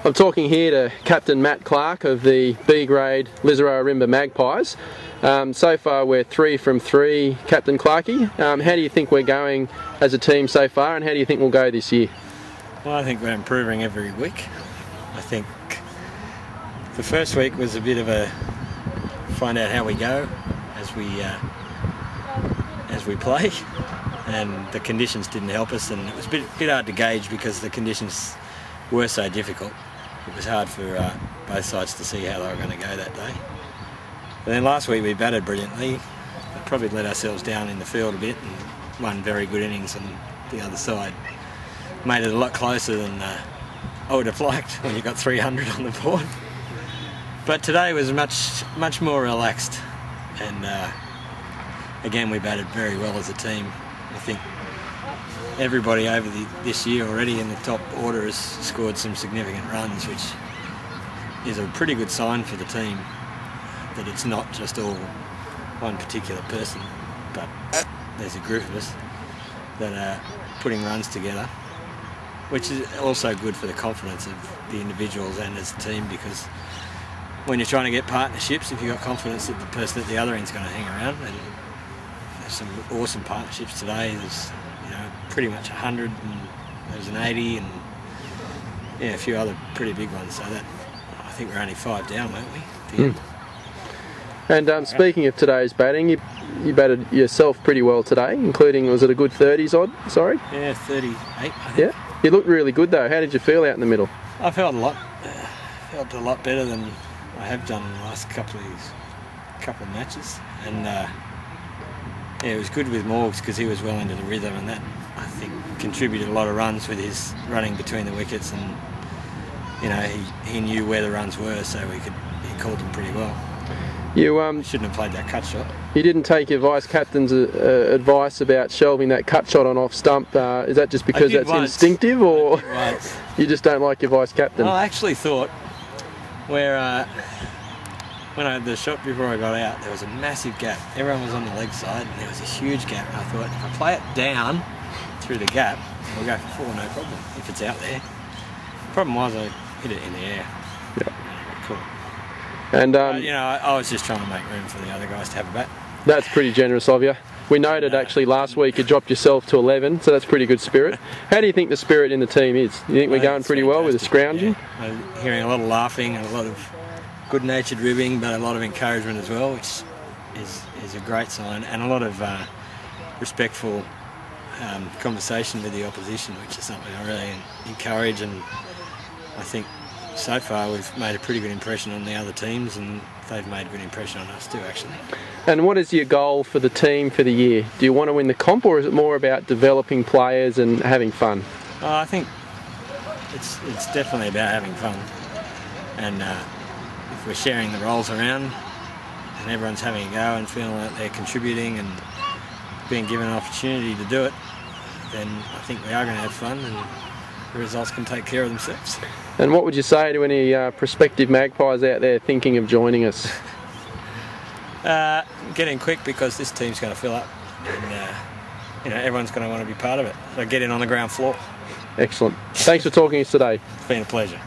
I'm talking here to Captain Matt Clark of the B grade Lisarow Ourimbah Magpies. So far we're 3 from 3, Captain Clarkey. How do you think we're going as a team so far, and how do you think we'll go this year? Well, I think we're improving every week. I think the first week was a bit of a find out how we go as we play, and the conditions didn't help us, and it was a bit hard to gauge because the conditions were so difficult. It was hard for both sides to see how they were going to go that day. And then last week we batted brilliantly, but probably let ourselves down in the field a bit, and won very good innings on the other side. Made it a lot closer than I would have liked when you got 300 on the board. But today was much more relaxed, and again we batted very well as a team. I think everybody over this year already in the top order has scored some significant runs, which is a pretty good sign for the team, that it's not just all one particular person, but there's a group of us that are putting runs together, which is also good for the confidence of the individuals and as a team, because when you're trying to get partnerships, if you've got confidence that the person at the other end is going to hang around, and there's some awesome partnerships today. There's pretty much 100, and there's an 80, and yeah, a few other pretty big ones. So that, I think we're only 5 down, weren't we? And speaking of today's batting, you batted yourself pretty well today, including, was it a good 30s odd? Sorry? Yeah, 38, I think. Yeah, you looked really good though. How did you feel out in the middle? I felt a lot better than I have done in the last couple of matches, and yeah, it was good with Morgs because he was well into the rhythm, and that I think contributed a lot of runs with his running between the wickets, and he knew where the runs were, so he called them pretty well. You shouldn't have played that cut shot. You didn't take your vice captain's advice about shelving that cut shot on off stump. Is that just because that's instinctive, or you just don't like your vice captain? Well, I actually thought when I had the shot before I got out, there was a massive gap. Everyone was on the leg side, and there was a huge gap. And I thought, if I play it down through the gap, we'll go for 4, no problem, if it's out there. The problem was I hit it in the air. Yeah. Cool. And I was just trying to make room for the other guys to have a bat. That's pretty generous of you. We noted actually last week you dropped yourself to 11, so that's pretty good spirit. How do you think the spirit in the team is? You think we're going pretty well with the scrounging? Yeah. I'm hearing a lot of laughing and a lot of good-natured ribbing, but a lot of encouragement as well, which is a great sign, and a lot of respectful conversation with the opposition, which is something I really encourage. And I think so far we've made a pretty good impression on the other teams, and they've made a good impression on us too, actually. And what is your goal for the team for the year? Do you want to win the comp, or is it more about developing players and having fun? I think it's definitely about having fun, and if we're sharing the roles around and everyone's having a go and feeling like they're contributing and being given an opportunity to do it, then I think we are going to have fun, and the results can take care of themselves. And what would you say to any prospective Magpies out there thinking of joining us? Get in quick, because this team's going to fill up, and everyone's going to want to be part of it. So get in on the ground floor. Excellent. Thanks for talking to us today. It's been a pleasure.